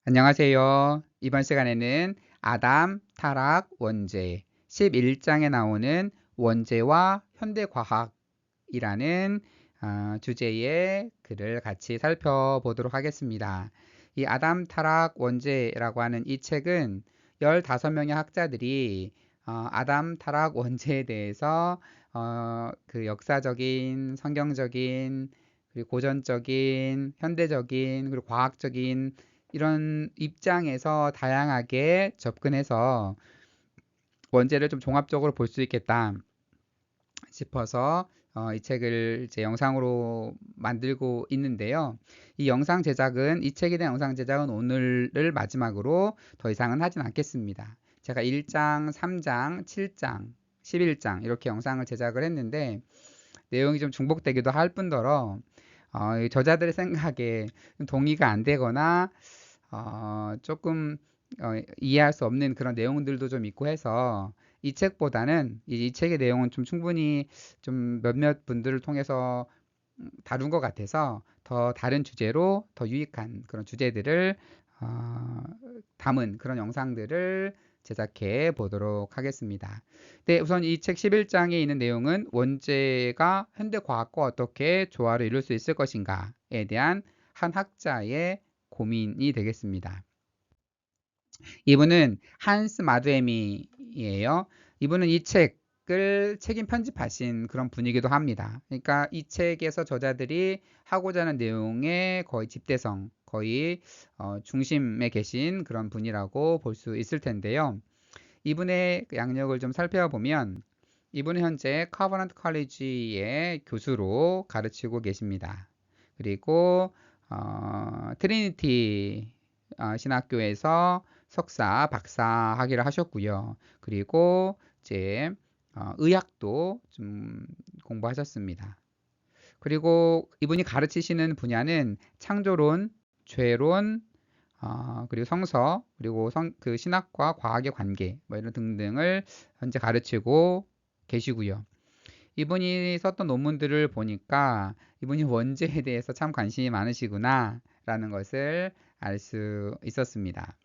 안녕하세요. 이번 시간에는 아담, 타락, 원죄 11장에 나오는 원죄와 현대과학이라는 주제의 글을 같이 살펴보도록 하겠습니다. 이 아담, 타락, 원죄라고 하는 이 책은 15명의 학자들이 아담, 타락, 원죄에 대해서 그 역사적인, 성경적인, 그리고 고전적인, 현대적인, 그리고 과학적인 이런 입장에서 다양하게 접근해서 원제를 좀 종합적으로 볼 수 있겠다 싶어서 이 책을 이제 영상으로 만들고 있는데요. 이 책에 대한 영상 제작은 오늘을 마지막으로 더 이상은 하진 않겠습니다. 제가 1장, 3장, 7장, 11장 이렇게 영상을 제작을 했는데 내용이 좀 중복되기도 할 뿐더러 이 저자들의 생각에 동의가 안 되거나 조금 이해할 수 없는 그런 내용들도 좀 있고 해서 이 책보다는 이 책의 내용은 좀 충분히 좀 몇몇 분들을 통해서 다룬 것 같아서 더 다른 주제로 더 유익한 그런 주제들을 어, 담은 그런 영상들을 제작해 보도록 하겠습니다. 네, 우선 이 책 11장에 있는 내용은 원죄가 현대과학과 어떻게 조화를 이룰 수 있을 것인가에 대한 한 학자의 고민이 되겠습니다. 이분은 한스 마드에미예요. 이분은 이 책을 책임 편집하신 그런 분이기도 합니다. 그러니까 이 책에서 저자들이 하고자 하는 내용의 거의 집대성, 거의 중심에 계신 그런 분이라고 볼 수 있을 텐데요. 이분의 양력을 좀 살펴보면 이분은 현재 커버넌트 컬리지의 교수로 가르치고 계십니다. 그리고 트리니티 신학교에서 석사, 박사 학위를 하셨고요. 그리고 이제 의학도 좀 공부하셨습니다. 그리고 이분이 가르치시는 분야는 창조론, 죄론, 그리고 성서, 그리고 그 신학과 과학의 관계, 뭐 이런 등등을 현재 가르치고 계시고요. 이분이 썼던 논문들을 보니까 이분이 원죄에 대해서 참 관심이 많으시구나 라는 것을 알 수 있었습니다.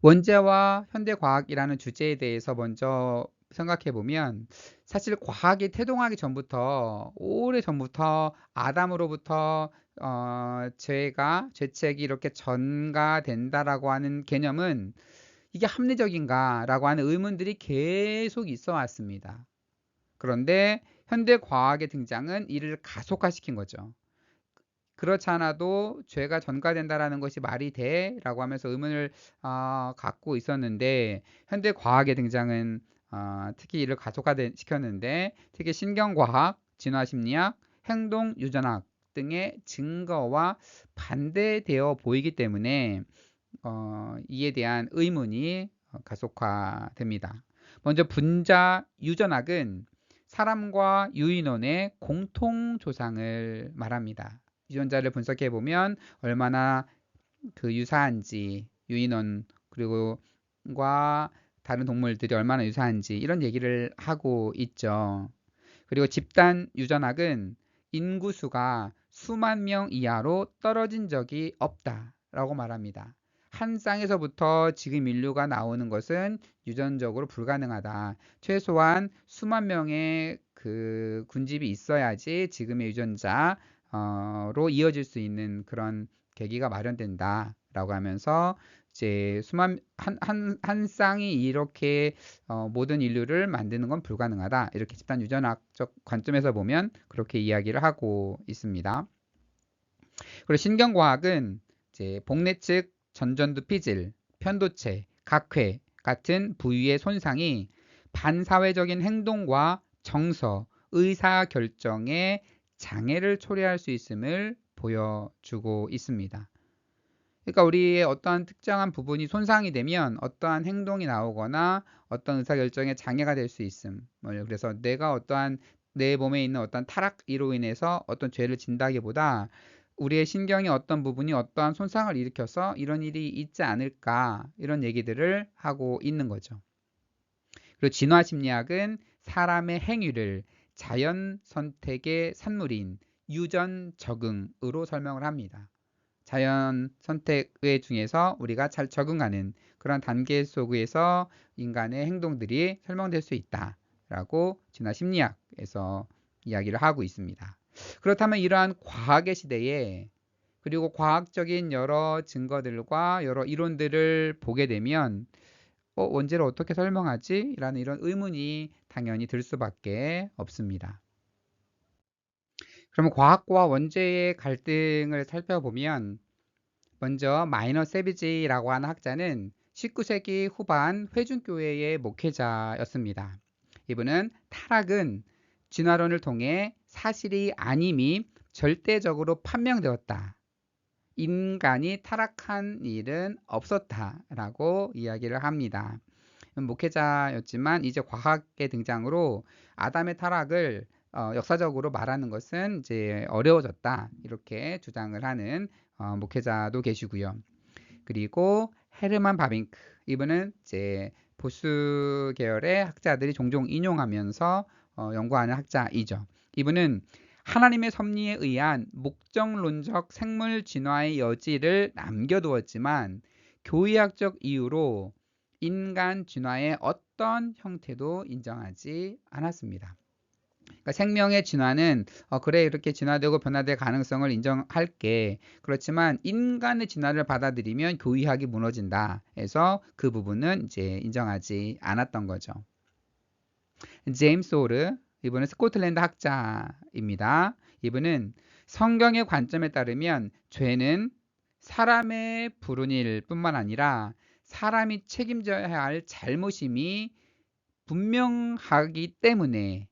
원죄와 현대과학이라는 주제에 대해서 먼저 생각해 보면 사실 과학이 태동하기 전부터 오래 전부터 아담으로부터 죄책이 이렇게 전가된다라고 하는 개념은 이게 합리적인가라고 하는 의문들이 계속 있어 왔습니다. 그런데 현대 과학의 등장은 이를 가속화시킨 거죠. 그렇지 않아도 죄가 전가된다라는 것이 말이 돼? 라고 하면서 의문을 갖고 있었는데 현대 과학의 등장은 특히 이를 가속화시켰는데 특히 신경과학, 진화심리학, 행동유전학 등의 증거와 반대되어 보이기 때문에 이에 대한 의문이 가속화됩니다. 먼저 분자 유전학은 사람과 유인원의 공통 조상을 말합니다. 유전자를 분석해 보면 얼마나 그 유사한지 유인원 그리고 과 다른 동물들이 얼마나 유사한지 이런 얘기를 하고 있죠. 그리고 집단 유전학은 인구수가 수만 명 이하로 떨어진 적이 없다라고 말합니다. 한 쌍에서부터 지금 인류가 나오는 것은 유전적으로 불가능하다. 최소한 수만 명의 그 군집이 있어야지 지금의 유전자로 이어질 수 있는 그런 계기가 마련된다라고 하면서 이제 한 쌍이 이렇게 모든 인류를 만드는 건 불가능하다. 이렇게 집단 유전학적 관점에서 보면 그렇게 이야기를 하고 있습니다. 그리고 신경과학은 이제 복내 측 전전두 피질, 편도체, 각회 같은 부위의 손상이 반사회적인 행동과 정서, 의사 결정에 장애를 초래할 수 있음을 보여주고 있습니다. 그러니까 우리의 어떠한 특정한 부분이 손상이 되면 어떠한 행동이 나오거나 어떤 의사결정에 장애가 될 수 있음. 그래서 내가 어떠한 내 몸에 있는 어떤 타락으로 인해서 어떤 죄를 진다기보다 우리의 신경의 어떤 부분이 어떠한 손상을 일으켜서 이런 일이 있지 않을까 이런 얘기들을 하고 있는 거죠. 그리고 진화심리학은 사람의 행위를 자연 선택의 산물인 유전 적응으로 설명을 합니다. 자연 선택의 중에서 우리가 잘 적응하는 그런 단계 속에서 인간의 행동들이 설명될 수 있다라고 진화 심리학에서 이야기를 하고 있습니다. 그렇다면 이러한 과학의 시대에 그리고 과학적인 여러 증거들과 여러 이론들을 보게 되면 원죄를 어떻게 설명하지? 라는 이런 의문이 당연히 들 수밖에 없습니다. 그러면 과학과 원죄의 갈등을 살펴보면 먼저 마이너 세비지라고 하는 학자는 19세기 후반 회중교회의 목회자였습니다. 이분은 타락은 진화론을 통해 사실이 아님이 절대적으로 판명되었다. 인간이 타락한 일은 없었다라고 이야기를 합니다. 목회자였지만 이제 과학의 등장으로 아담의 타락을 역사적으로 말하는 것은 이제 어려워졌다 이렇게 주장을 하는 목회자도 계시고요. 그리고 헤르만 바빙크 이분은 이제 보수 계열의 학자들이 종종 인용하면서 연구하는 학자이죠. 이분은 하나님의 섭리에 의한 목적론적 생물 진화의 여지를 남겨두었지만 교의학적 이유로 인간 진화의 어떤 형태도 인정하지 않았습니다. 그러니까 생명의 진화는 그래 이렇게 진화되고 변화될 가능성을 인정할게. 그렇지만 인간의 진화를 받아들이면 교의학이 무너진다 해서 그 부분은 이제 인정하지 않았던 거죠. 제임스 호르 이분은 스코틀랜드 학자입니다. 이분은 성경의 관점에 따르면 죄는 사람의 불운 일뿐만 아니라 사람이 책임져야 할 잘못임이 분명하기 때문에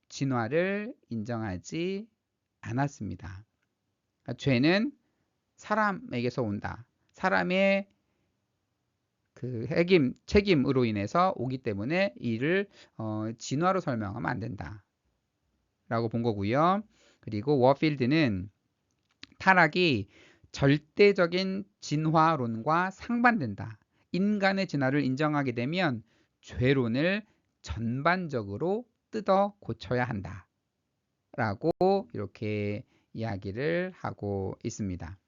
진화를 인정하지 않았습니다. 죄는 사람에게서 온다. 사람의 그 책임으로 인해서 오기 때문에 이를 진화로 설명하면 안 된다. 라고 본 거고요. 그리고 워필드는 타락이 절대적인 진화론과 상반된다. 인간의 진화를 인정하게 되면 죄론을 전반적으로 뜯어 고쳐야 한다. 라고 이렇게 이야기를 하고 있습니다.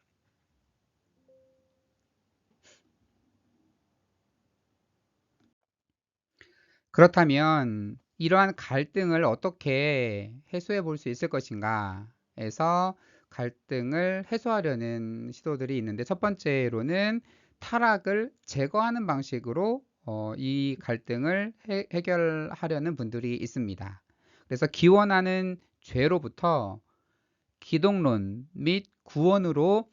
그렇다면 이러한 갈등을 어떻게 해소해 볼 수 있을 것인가 해서 갈등을 해소하려는 시도들이 있는데 첫 번째로는 타락을 제거하는 방식으로 이 갈등을 해결하려는 분들이 있습니다. 그래서 기원하는 죄로부터 기독론 및 구원으로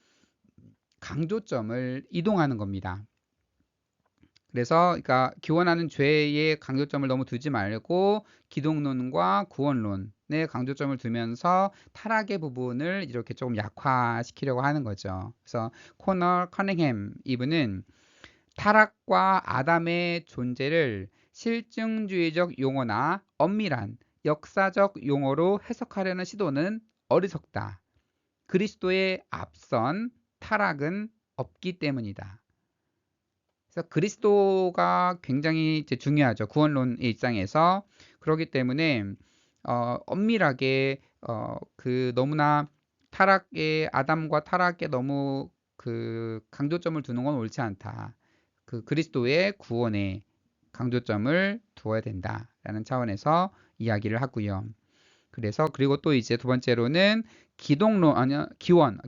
강조점을 이동하는 겁니다. 그래서 그러니까 기원하는 죄의 강조점을 너무 두지 말고 기독론과 구원론에 강조점을 두면서 타락의 부분을 이렇게 조금 약화시키려고 하는 거죠. 그래서 코너 커닝햄 이분은 타락과 아담의 존재를 실증주의적 용어나 엄밀한 역사적 용어로 해석하려는 시도는 어리석다. 그리스도의 앞선 타락은 없기 때문이다. 그래서 그리스도가 굉장히 이제 중요하죠. 구원론의 입장에서. 그렇기 때문에 엄밀하게 그 너무나 타락의 아담과 타락에 너무 그 강조점을 두는 건 옳지 않다. 그 그리스도의 구원에 강조점을 두어야 된다라는 차원에서 이야기를 하고요. 그래서 그리고 또 이제 두 번째로는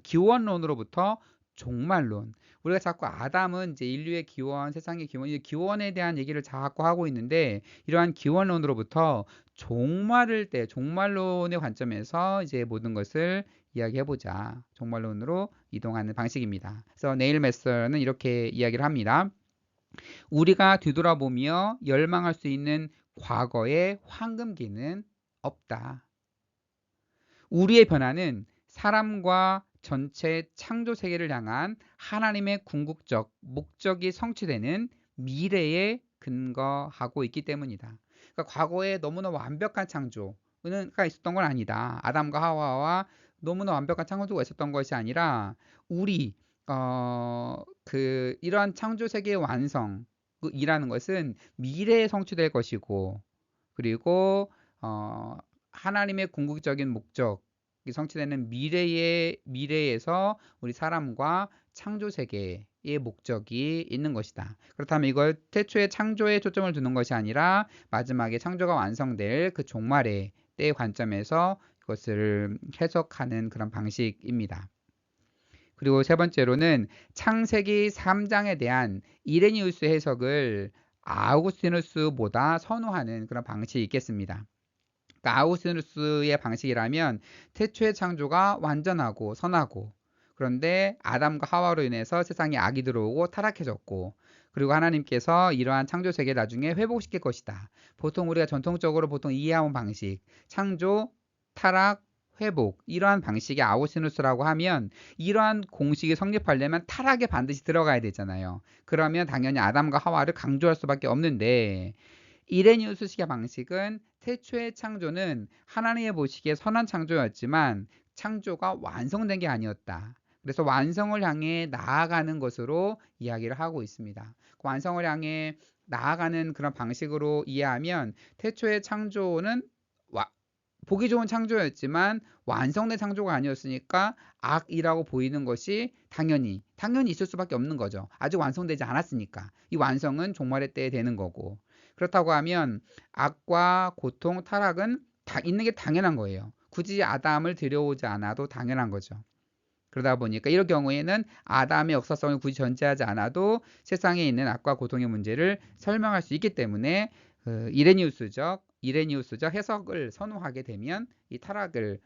기원론으로부터 종말론. 우리가 자꾸 아담은 이제 인류의 기원, 세상의 기원, 이 기원에 대한 얘기를 자꾸 하고 있는데 이러한 기원론으로부터 종말론의 관점에서 이제 모든 것을 이야기해보자. 종말론으로 이동하는 방식입니다. 그래서 네일 메서는 이렇게 이야기를 합니다. 우리가 뒤돌아보며 열망할 수 있는 과거의 황금기는 없다. 우리의 변화는 사람과 전체 창조 세계를 향한 하나님의 궁극적 목적이 성취되는 미래에 근거하고 있기 때문이다. 그러니까 과거에 너무나 완벽한 창조가 있었던 건 아니다. 아담과 하와와 너무나 완벽한 창조가 있었던 것이 아니라 우리 이러한 창조 세계의 완성이라는 것은 미래에 성취될 것이고 그리고 하나님의 궁극적인 목적 성취되는 미래에서 우리 사람과 창조 세계의 목적이 있는 것이다. 그렇다면 이걸 태초의 창조에 초점을 두는 것이 아니라 마지막에 창조가 완성될 그 종말의 때의 관점에서 이것을 해석하는 그런 방식입니다. 그리고 세 번째로는 창세기 3장에 대한 이레니우스 해석을 아우구스티누스보다 선호하는 그런 방식이 있겠습니다. 그러니까 아우구스티누스의 방식이라면 태초의 창조가 완전하고 선하고, 그런데 아담과 하와로 인해서 세상에 악이 들어오고 타락해졌고, 그리고 하나님께서 이러한 창조 세계를 나중에 회복시킬 것이다. 보통 우리가 전통적으로 이해하는 방식, 창조, 타락, 회복, 이러한 방식의 아우구스티누스라고 하면 이러한 공식이 성립하려면 타락에 반드시 들어가야 되잖아요. 그러면 당연히 아담과 하와를 강조할 수밖에 없는데, 이레니우스식의 방식은 태초의 창조는 하나님의 보시기에 선한 창조였지만 창조가 완성된 게 아니었다. 그래서 완성을 향해 나아가는 것으로 이야기를 하고 있습니다. 그 완성을 향해 나아가는 그런 방식으로 이해하면 태초의 창조는 보기 좋은 창조였지만 완성된 창조가 아니었으니까 악이라고 보이는 것이 당연히 있을 수밖에 없는 거죠. 아직 완성되지 않았으니까. 이 완성은 종말의 때에 되는 거고. 그렇다고 하면 악과 고통, 타락은 다 있는 게 당연한 거예요. 굳이 아담을 들여오지 않아도 당연한 거죠. 그러다 보니까 이럴 경우에는 아담의 역사성을 굳이 전제하지 않아도 세상에 있는 악과 고통의 문제를 설명할 수 있기 때문에 이레니우스적 해석을 선호하게 되면 이 타락을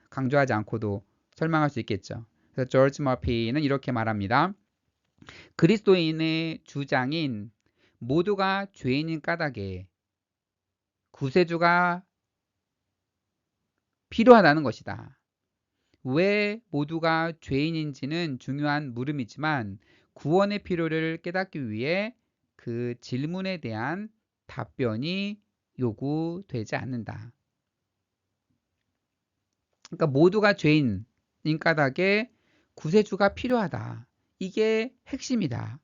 강조하지 않고도 설명할 수 있겠죠. 그래서 조지 머피는 이렇게 말합니다. 그리스도인의 주장인 모두가 죄인인 까닭에 구세주가 필요하다는 것이다. 왜 모두가 죄인인지는 중요한 물음이지만 구원의 필요를 깨닫기 위해 그 질문에 대한 답변이 요구되지 않는다. 그러니까 모두가 죄인인 까닭에 구세주가 필요하다. 이게 핵심이다.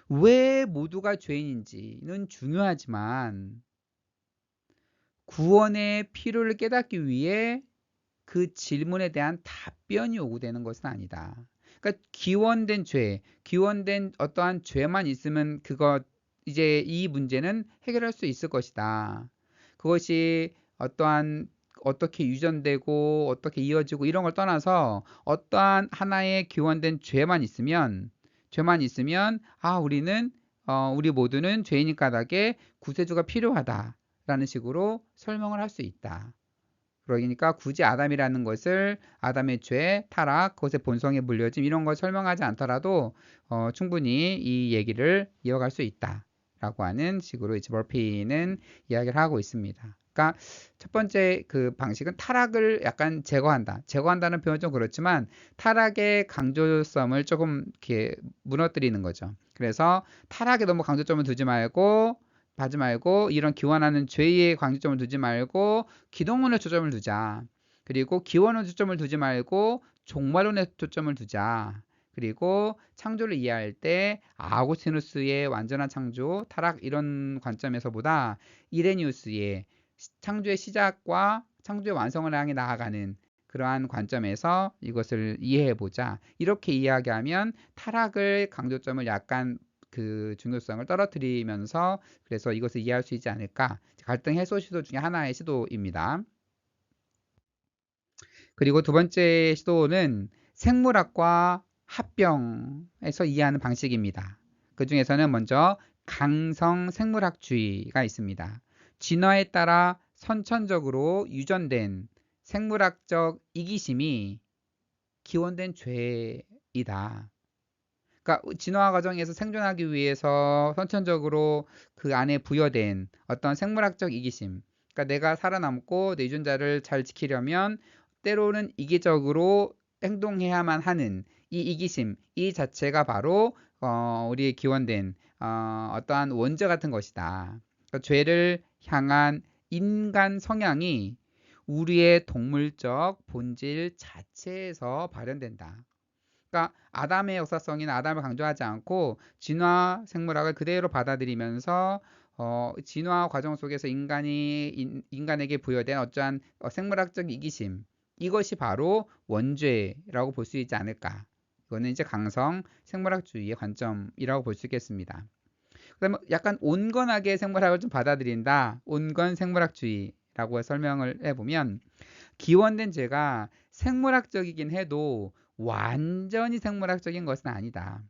왜 모두가 죄인인지는 중요하지만 구원의 필요를 깨닫기 위해 그 질문에 대한 답변이 요구되는 것은 아니다. 그러니까 기원된 어떠한 죄만 있으면 이제 이 문제는 해결할 수 있을 것이다. 그것이 어떻게 유전되고 어떻게 이어지고 이런 걸 떠나서 어떠한 하나의 기원된 죄만 있으면 우리 모두는 죄인인 까닭에 구세주가 필요하다라는 식으로 설명을 할 수 있다. 그러니까 굳이 아담이라는 것을 아담의 죄, 타락, 그것의 본성에 물려짐 이런 걸 설명하지 않더라도 충분히 이 얘기를 이어갈 수 있다라고 하는 식으로 이제 머피는 이야기를 하고 있습니다. 그러니까 첫 번째 그 방식은 타락을 약간 제거한다는 표현은 좀 그렇지만 타락의 강조점을 조금 이렇게 무너뜨리는 거죠. 그래서 타락에 너무 강조점을 두지 말고 이런 기원하는 죄의 강조점을 두지 말고 기독론에 초점을 두자. 그리고 기원론에 초점을 두지 말고 종말론에 초점을 두자. 그리고 창조를 이해할 때 아우구스티누스의 완전한 창조, 타락 이런 관점에서보다 이레니우스의 창조의 시작과 창조의 완성을 향해 나아가는 그러한 관점에서 이것을 이해해보자. 이렇게 이야기하면 타락을 강조점을 약간 그 중요성을 떨어뜨리면서 그래서 이것을 이해할 수 있지 않을까. 갈등 해소 시도 중에 하나의 시도입니다. 그리고 두 번째 시도는 생물학과 합병에서 이해하는 방식입니다. 그 중에서는 먼저 강성 생물학주의가 있습니다. 진화에 따라 선천적으로 유전된 생물학적 이기심이 기원된 죄이다. 그러니까 진화 과정에서 생존하기 위해서 선천적으로 그 안에 부여된 어떤 생물학적 이기심, 그러니까 내가 살아남고 내 유전자를 잘 지키려면 때로는 이기적으로 행동해야만 하는 이 이기심, 이 자체가 바로 우리의 기원된 어떠한 원죄 같은 것이다. 그러니까 죄를 향한 인간 성향이 우리의 동물적 본질 자체에서 발현된다. 그러니까 아담의 역사성이나 아담을 강조하지 않고 진화 생물학을 그대로 받아들이면서 진화 과정 속에서 인간에게 부여된 어떠한 생물학적 이기심, 이것이 바로 원죄라고 볼 수 있지 않을까. 이거는 이제 강성 생물학주의의 관점이라고 볼 수 있겠습니다. 그러면 약간 온건하게 생물학을 좀 받아들인다. 온건 생물학주의라고 설명을 해보면, 기원된 죄가 생물학적이긴 해도 완전히 생물학적인 것은 아니다.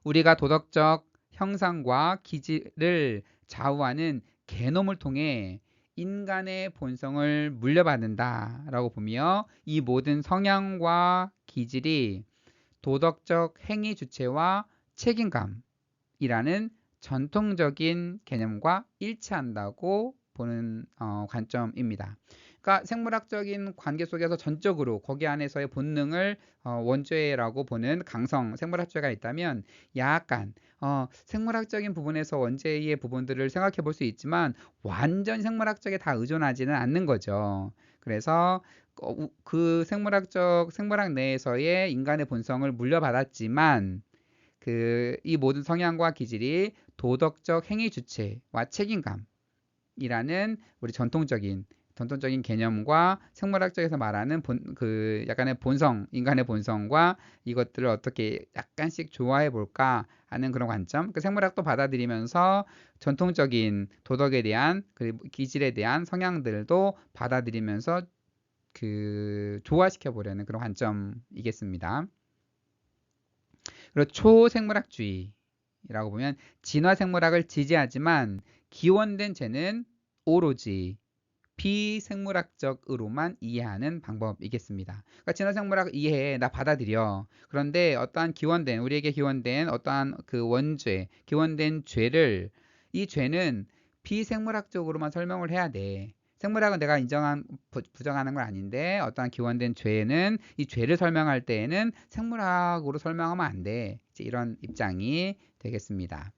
우리가 도덕적 형상과 기질을 좌우하는 게놈을 통해 인간의 본성을 물려받는다라고 보며, 이 모든 성향과 기질이 도덕적 행위 주체와 책임감이라는 전통적인 개념과 일치한다고 보는 관점입니다. 그러니까 생물학적인 관계 속에서 전적으로 거기 안에서의 본능을 원죄라고 보는 강성 생물학주의가 있다면, 약간 생물학적인 부분에서 원죄의 부분들을 생각해 볼 수 있지만 완전 생물학적에 다 의존하지는 않는 거죠. 그래서 그 생물학 내에서의 인간의 본성을 물려받았지만, 이 모든 성향과 기질이 도덕적 행위 주체와 책임감이라는 우리 전통적인 개념과 생물학적에서 말하는 약간의 본성, 인간의 본성과 이것들을 어떻게 약간씩 조화해 볼까 하는 그런 관점, 생물학도 받아들이면서 전통적인 도덕에 대한, 그리고 기질에 대한 성향들도 받아들이면서 조화시켜 보려는 그런 관점이겠습니다. 그리고 초생물학주의라고 보면, 진화생물학을 지지하지만 기원된 죄는 오로지 비생물학적으로만 이해하는 방법이겠습니다. 그러니까 진화생물학 이해해, 나 받아들여. 그런데 어떠한 우리에게 기원된 어떠한 그 원죄, 기원된 죄를, 이 죄는 비생물학적으로만 설명을 해야 돼. 생물학은 내가 부정하는 건 아닌데, 어떠한 기원된 죄는, 이 죄를 설명할 때에는 생물학으로 설명하면 안 돼. 이런 입장이 되겠습니다.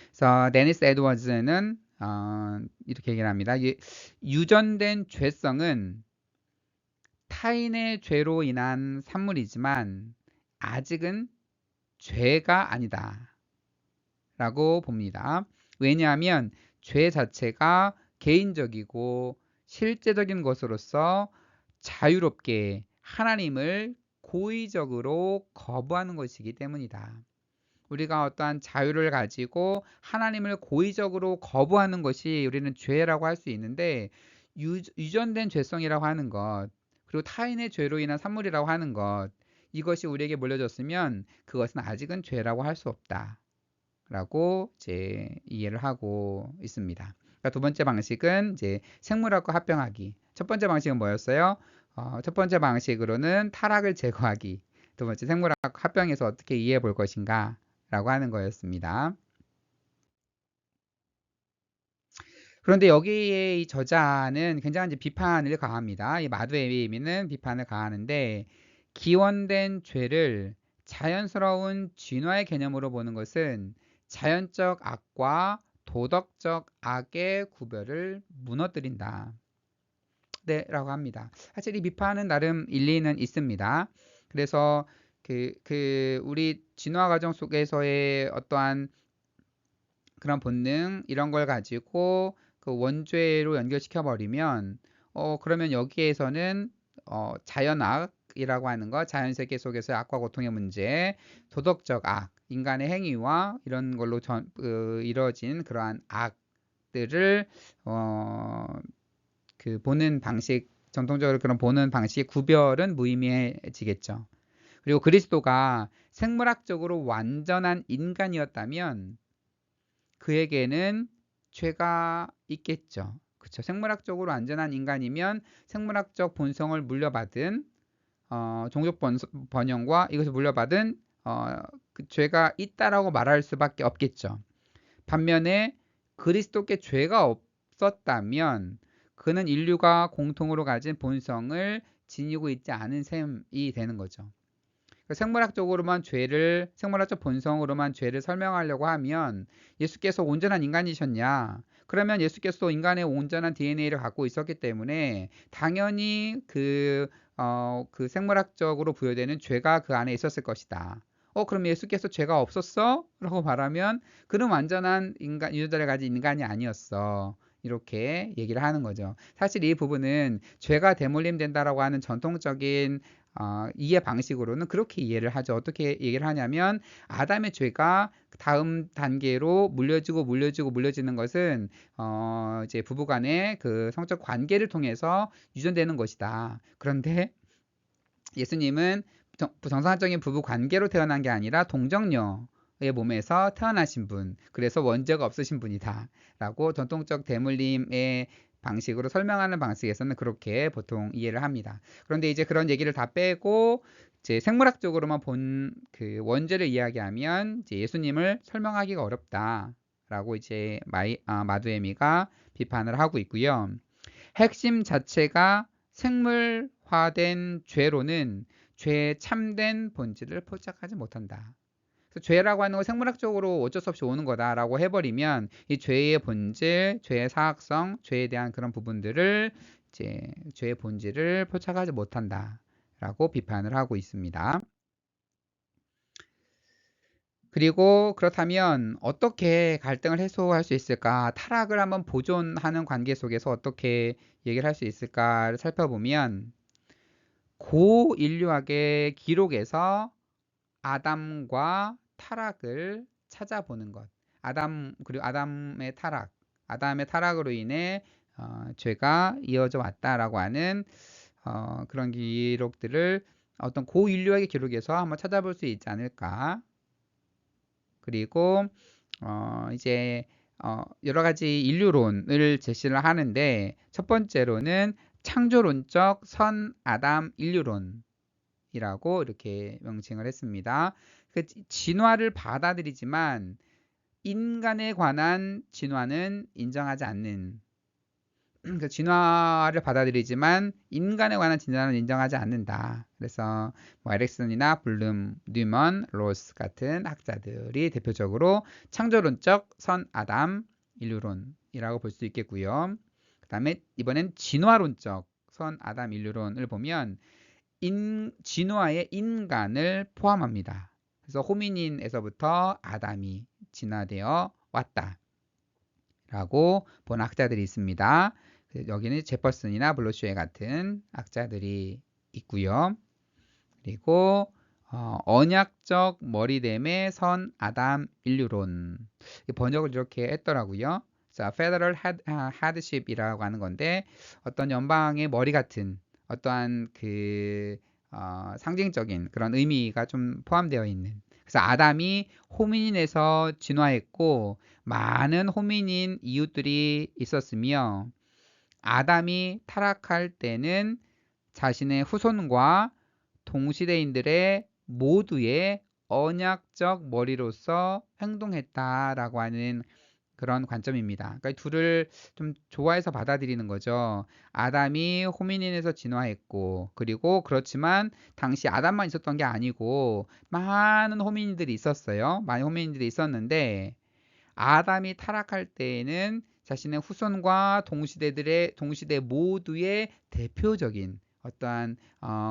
그래서 데니스 에드워즈는 이렇게 얘기를 합니다. 유전된 죄성은 타인의 죄로 인한 산물이지만 아직은 죄가 아니다 라고 봅니다. 왜냐하면 죄 자체가 개인적이고 실제적인 것으로서 자유롭게 하나님을 고의적으로 거부하는 것이기 때문이다. 우리가 어떠한 자유를 가지고 하나님을 고의적으로 거부하는 것이 우리는 죄라고 할 수 있는데, 유전된 죄성이라고 하는 것, 그리고 타인의 죄로 인한 산물이라고 하는 것, 이것이 우리에게 물려졌으면 그것은 아직은 죄라고 할 수 없다 라고 이제 이해를 하고 있습니다. 그러니까 두 번째 방식은 이제 생물학과 합병하기. 첫 번째 방식은 뭐였어요? 첫 번째 방식으로는 타락을 제거하기. 두 번째 생물학 합병해서 어떻게 이해해 볼 것인가 라고 하는 거였습니다. 그런데 여기에 이 저자는 굉장히 비판을 가합니다. 이 마두에미는 비판을 가하는데, 기원된 죄를 자연스러운 진화의 개념으로 보는 것은 자연적 악과 도덕적 악의 구별을 무너뜨린다. 네, 라고 합니다. 사실 이 비판은 나름 일리는 있습니다. 그래서 우리 진화 과정 속에서의 어떠한 그런 본능, 이런 걸 가지고 그 원죄로 연결시켜 버리면, 그러면 여기에서는 자연악이라고 하는 것, 자연세계 속에서의 악과 고통의 문제, 도덕적 악, 인간의 행위와 이런 걸로 이루어진 그러한 악들을 보는 방식, 전통적으로 그런 보는 방식의 구별은 무의미해지겠죠. 그리고 그리스도가 생물학적으로 완전한 인간이었다면 그에게는 죄가 있겠죠. 그렇죠. 생물학적으로 완전한 인간이면 생물학적 본성을 물려받은 종족 번영과 이것을 물려받은 그 죄가 있다라고 말할 수밖에 없겠죠. 반면에 그리스도께 죄가 없었다면 그는 인류가 공통으로 가진 본성을 지니고 있지 않은 셈이 되는 거죠. 생물학적 본성으로만 죄를 설명하려고 하면, 예수께서 온전한 인간이셨냐? 그러면 예수께서 인간의 온전한 DNA를 갖고 있었기 때문에 당연히 그 생물학적으로 부여되는 죄가 그 안에 있었을 것이다. 그럼 예수께서 죄가 없었어? 라고 말하면 그는 완전한 인간, 유전자를 가진 인간이 아니었어. 이렇게 얘기를 하는 거죠. 사실 이 부분은 죄가 대물림된다라고 하는 전통적인 이해 방식으로는 그렇게 이해를 하죠. 어떻게 얘기를 하냐면 아담의 죄가 다음 단계로 물려지는 것은 이제 부부간의 그 성적 관계를 통해서 유전되는 것이다. 그런데 예수님은 정상적인 부부 관계로 태어난 게 아니라 동정녀의 몸에서 태어나신 분, 그래서 원죄가 없으신 분이다 라고 전통적 대물림의 방식으로 설명하는 방식에서는 그렇게 보통 이해를 합니다. 그런데 이제 그런 얘기를 다 빼고 이제 생물학적으로만 본 그 원죄를 이야기하면 이제 예수님을 설명하기가 어렵다 라고 이제 마두에미가 비판을 하고 있고요. 핵심 자체가 생물화된 죄로는 죄의 참된 본질을 포착하지 못한다. 그래서 죄라고 하는 건 생물학적으로 어쩔 수 없이 오는 거다라고 해버리면 이 죄의 본질, 죄의 사악성, 죄에 대한 그런 부분들을 이제 죄의 본질을 포착하지 못한다라고 비판을 하고 있습니다. 그리고 그렇다면 어떻게 갈등을 해소할 수 있을까? 타락을 한번 보존하는 관계 속에서 어떻게 얘기를 할 수 있을까를 살펴보면 고인류학의 기록에서 아담과 타락을 찾아보는 것. 그리고 아담의 타락으로 인해 죄가 이어져 왔다라고 하는 그런 기록들을 어떤 고인류학의 기록에서 한번 찾아볼 수 있지 않을까. 그리고 이제 여러 가지 인류론을 제시를 하는데 첫 번째로는 창조론적 선 아담 인류론이라고 이렇게 명칭을 했습니다. 그 진화를 받아들이지만 인간에 관한 진화는 인정하지 않는, 그 진화를 받아들이지만 인간에 관한 진화는 인정하지 않는다. 그래서 뭐 에릭슨이나 블룸, 뉴먼, 로스 같은 학자들이 대표적으로 창조론적 선 아담 인류론이라고 볼 수 있겠고요. 그 다음에 이번엔 진화론적 선 아담 인류론을 보면 진화에 인간을 포함합니다. 그래서 호미닌에서부터 아담이 진화되어 왔다 라고 본 학자들이 있습니다. 여기는 제퍼슨이나 블로슈에 같은 학자들이 있고요. 그리고 언약적 머리됨의 선 아담 인류론, 번역을 이렇게 했더라고요. 자, Federal Headship이라고 하는 건데 어떤 연방의 머리 같은 어떠한 그 상징적인 그런 의미가 좀 포함되어 있는, 그래서 아담이 호미닌에서 진화했고 많은 호미닌 이웃들이 있었으며 아담이 타락할 때는 자신의 후손과 동시대인들의 모두의 언약적 머리로서 행동했다라고 하는 그런 관점입니다. 그러니까 둘을 좀 좋아해서 받아들이는 거죠. 아담이 호미닌에서 진화했고, 그리고 그렇지만 당시 아담만 있었던 게 아니고 많은 호미닌들이 있었어요. 많은 호미닌들이 있었는데 아담이 타락할 때에는 자신의 후손과 동시대 모두의 대표적인 어떠한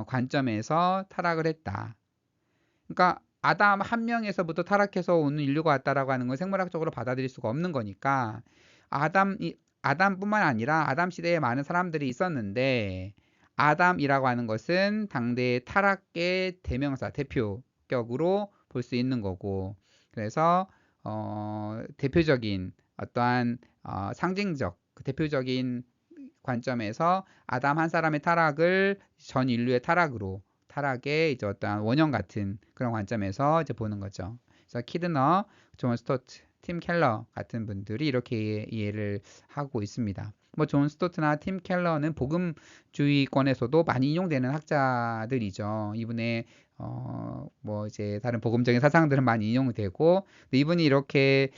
관점에서 타락을 했다. 그러니까 아담 한 명에서부터 타락해서 오는 인류가 왔다라고 하는 건 생물학적으로 받아들일 수가 없는 거니까 아담뿐만 아니라 아담 시대에 많은 사람들이 있었는데 아담이라고 하는 것은 당대의 타락의 대명사, 대표격으로 볼 수 있는 거고, 그래서 대표적인 어떠한 상징적 대표적인 관점에서 아담 한 사람의 타락을 전 인류의 타락의 이제 어떠한 원형 같은 그런 관점에서 이제 보는 거죠. 그래서 키드너, 존 스토트, 팀 켈러 같은 분들이 이렇게 이해를 하고 있습니다. 뭐 존 스토트나 팀 켈러는 복음주의권에서도 많이 인용되는 학자들이죠. 이분의 뭐 이제 다른 복음적인 사상들은 많이 인용되고, 이분이 이렇게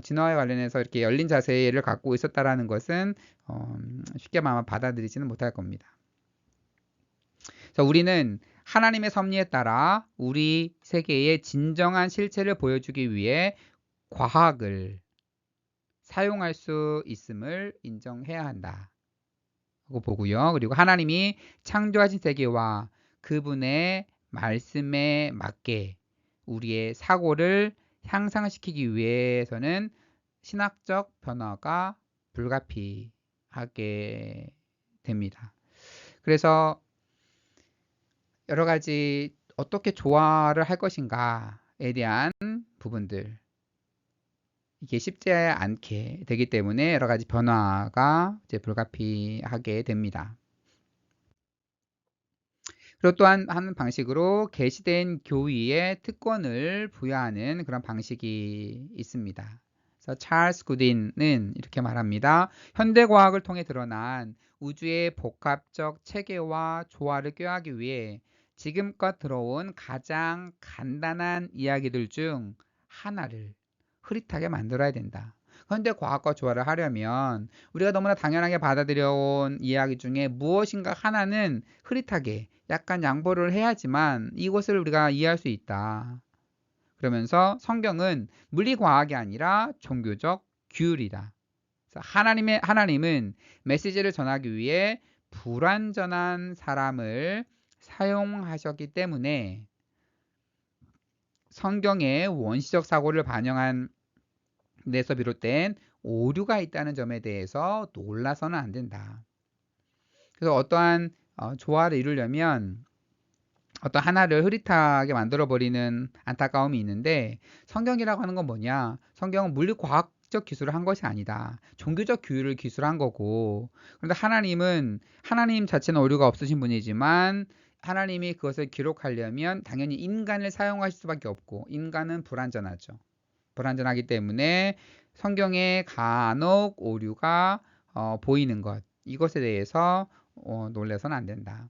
진화에 관련해서 이렇게 열린 자세를 갖고 있었다라는 것은 쉽게 아마 받아들이지는 못할 겁니다. 그래서 우리는 하나님의 섭리에 따라 우리 세계의 진정한 실체를 보여주기 위해 과학을 사용할 수 있음을 인정해야 한다 고 보고요. 그리고 하나님이 창조하신 세계와 그분의 말씀에 맞게 우리의 사고를 향상시키기 위해서는 신학적 변화가 불가피하게 됩니다. 그래서 여러 가지 어떻게 조화를 할 것인가에 대한 부분들, 이게 쉽지 않게 되기 때문에 여러 가지 변화가 이제 불가피하게 됩니다. 그리고 또한 한 방식으로 계시된 교위에 특권을 부여하는 그런 방식이 있습니다. 그래서 찰스 구딘은 이렇게 말합니다. 현대과학을 통해 드러난 우주의 복합적 체계와 조화를 꾀하기 위해 지금껏 들어온 가장 간단한 이야기들 중 하나를 흐릿하게 만들어야 된다. 현대과학과 조화를 하려면 우리가 너무나 당연하게 받아들여온 이야기 중에 무엇인가 하나는 흐릿하게 약간 양보를 해야지만 이것을 우리가 이해할 수 있다. 그러면서 성경은 물리과학이 아니라 종교적 규율이다. 하나님은 메시지를 전하기 위해 불완전한 사람을 사용하셨기 때문에 성경의 원시적 사고를 반영한 데서 비롯된 오류가 있다는 점에 대해서 놀라서는 안 된다. 그래서 어떠한 조화를 이루려면 어떤 하나를 흐릿하게 만들어버리는 안타까움이 있는데, 성경이라고 하는 건 뭐냐? 성경은 물리과학적 기술을 한 것이 아니다. 종교적 규율을 기술한 거고, 그런데 하나님 자체는 오류가 없으신 분이지만 하나님이 그것을 기록하려면 당연히 인간을 사용하실 수밖에 없고, 인간은 불완전하죠. 불완전하기 때문에 성경에 간혹 오류가 보이는 것, 이것에 대해서 놀라서는 안 된다.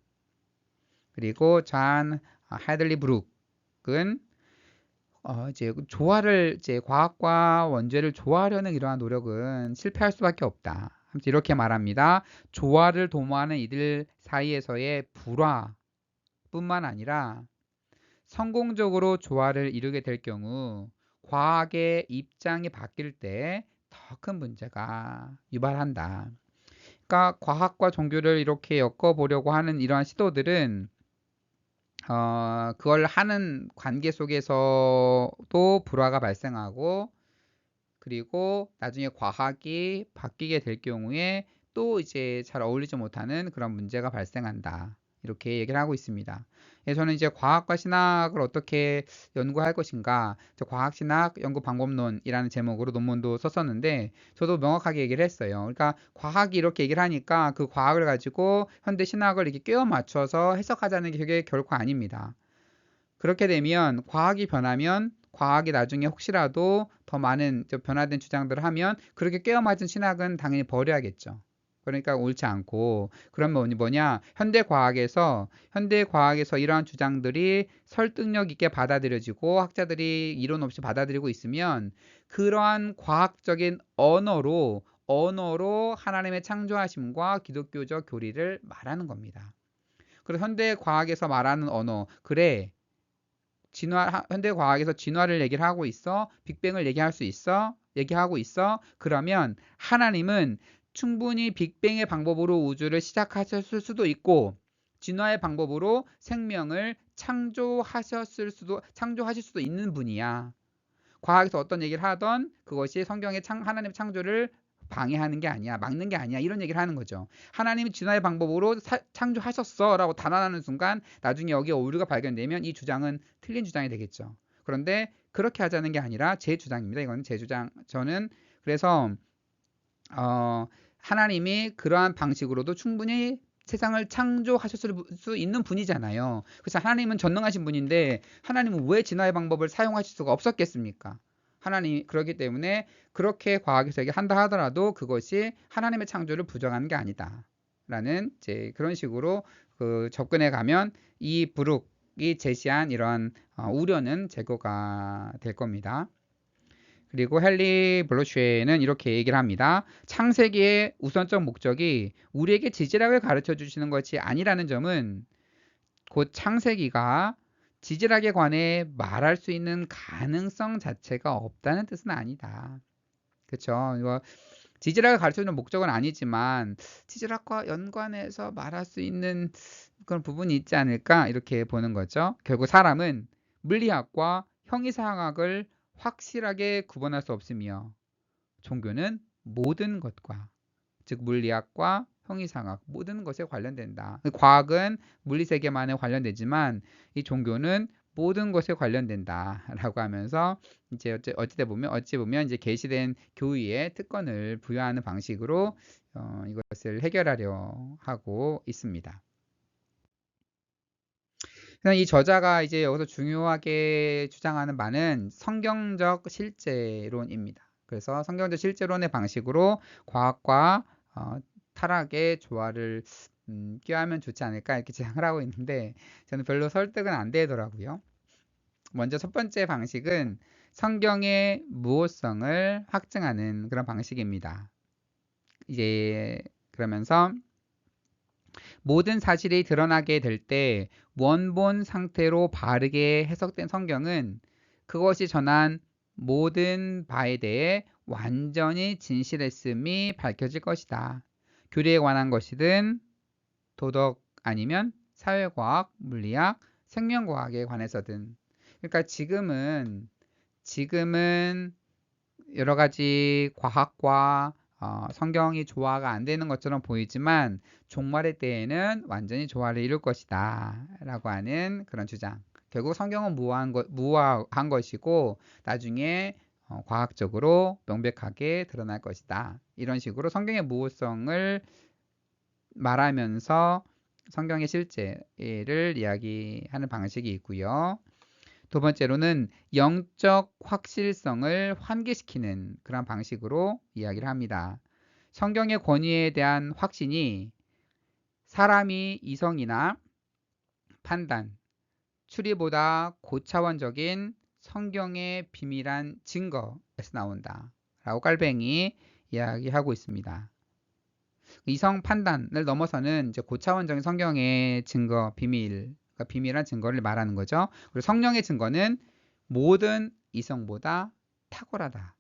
그리고 존 헤들리 브룩은 이제 조화를, 이제 과학과 원죄를 조화하려는 이러한 노력은 실패할 수밖에 없다. 이렇게 말합니다. 조화를 도모하는 이들 사이에서의 불화뿐만 아니라 성공적으로 조화를 이루게 될 경우 과학의 입장이 바뀔 때 더 큰 문제가 유발한다. 그러니까 과학과 종교를 이렇게 엮어보려고 하는 이러한 시도들은 그걸 하는 관계 속에서도 불화가 발생하고, 그리고 나중에 과학이 바뀌게 될 경우에 또 이제 잘 어울리지 못하는 그런 문제가 발생한다. 이렇게 얘기를 하고 있습니다. 저는 이제 과학과 신학을 어떻게 연구할 것인가, 과학신학 연구 방법론이라는 제목으로 논문도 썼었는데, 저도 명확하게 얘기를 했어요. 그러니까 과학이 이렇게 얘기를 하니까 그 과학을 가지고 현대 신학을 이렇게 꿰어 맞춰서 해석하자는 게 그게 결코 아닙니다. 그렇게 되면 과학이 변하면, 과학이 나중에 혹시라도 더 많은 변화된 주장들을 하면 그렇게 꿰어맞은 신학은 당연히 버려야겠죠. 그러니까 옳지 않고, 그러면 뭐냐, 현대과학에서 이러한 주장들이 설득력 있게 받아들여지고 학자들이 이론 없이 받아들이고 있으면 그러한 과학적인 언어로 하나님의 창조하심과 기독교적 교리를 말하는 겁니다. 그래서 현대과학에서 말하는 언어, 그래, 현대과학에서 진화를 얘기를 하고 있어, 빅뱅을 얘기하고 있어. 그러면 하나님은 충분히 빅뱅의 방법으로 우주를 시작하셨을 수도 있고, 진화의 방법으로 생명을 창조하실 수도 있는 분이야. 과학에서 어떤 얘기를 하던 그것이 성경의 하나님의 창조를 방해하는 게 아니야, 막는 게 아니야, 이런 얘기를 하는 거죠. 하나님이 진화의 방법으로 창조하셨어 라고 단언하는 순간 나중에 여기에 오류가 발견되면 이 주장은 틀린 주장이 되겠죠. 그런데 그렇게 하자는 게 아니라 제 주장입니다. 이건 제 주장. 저는 그래서 하나님이 그러한 방식으로도 충분히 세상을 창조하셨을 수 있는 분이잖아요. 그래서 하나님은 전능하신 분인데 하나님은 왜 진화의 방법을 사용하실 수가 없었겠습니까? 그렇기 때문에 그렇게 과학에서 얘기한다 하더라도 그것이 하나님의 창조를 부정하는 게 아니다 라는 이제 그런 식으로 접근해 가면 이 브룩이 제시한 이러한 우려는 제거가 될 겁니다. 그리고 헨리 블로쉐는 이렇게 얘기를 합니다. 창세기의 우선적 목적이 우리에게 지질학을 가르쳐 주시는 것이 아니라는 점은 곧 창세기가 지질학에 관해 말할 수 있는 가능성 자체가 없다는 뜻은 아니다. 그렇죠? 지질학을 가르쳐주는 목적은 아니지만 지질학과 연관해서 말할 수 있는 그런 부분이 있지 않을까, 이렇게 보는 거죠. 결국 사람은 물리학과 형이상학을 확실하게 구분할 수 없으며 종교는 모든 것과, 즉 물리학과 형이상학 모든 것에 관련된다. 과학은 물리세계만에 관련되지만 이 종교는 모든 것에 관련된다라고 하면서 이제 어찌 보면 이제 계시된 교의에 특권을 부여하는 방식으로 이것을 해결하려 하고 있습니다. 이 저자가 이제 여기서 중요하게 주장하는 바는 성경적 실제론입니다. 그래서 성경적 실제론의 방식으로 과학과 타락의 조화를 꾀하면 좋지 않을까 이렇게 제안을 하고 있는데 저는 별로 설득은 안 되더라고요. 먼저 첫 번째 방식은 성경의 무호성을 확증하는 그런 방식입니다. 이제 그러면서 모든 사실이 드러나게 될 때 원본 상태로 바르게 해석된 성경은 그것이 전한 모든 바에 대해 완전히 진실했음이 밝혀질 것이다. 교리에 관한 것이든 도덕 아니면 사회과학, 물리학, 생명과학에 관해서든. 그러니까 지금은 여러 가지 과학과 성경이 조화가 안 되는 것처럼 보이지만 종말의 때에는 완전히 조화를 이룰 것이다 라고 하는 그런 주장. 결국 성경은 무화한 것이고 나중에 과학적으로 명백하게 드러날 것이다. 이런 식으로 성경의 무호성을 말하면서 성경의 실제를 이야기하는 방식이 있고요. 두 번째로는 영적 확실성을 환기시키는 그런 방식으로 이야기를 합니다. 성경의 권위에 대한 확신이 사람이 이성이나 판단, 추리보다 고차원적인 성경의 비밀한 증거에서 나온다 라고 깔뱅이 이야기하고 있습니다. 이성 판단을 넘어서는 이제 고차원적인 성경의 증거, 비밀한 증거를 말하는 거죠. 그리고 성령의 증거는 모든 이성보다 탁월하다.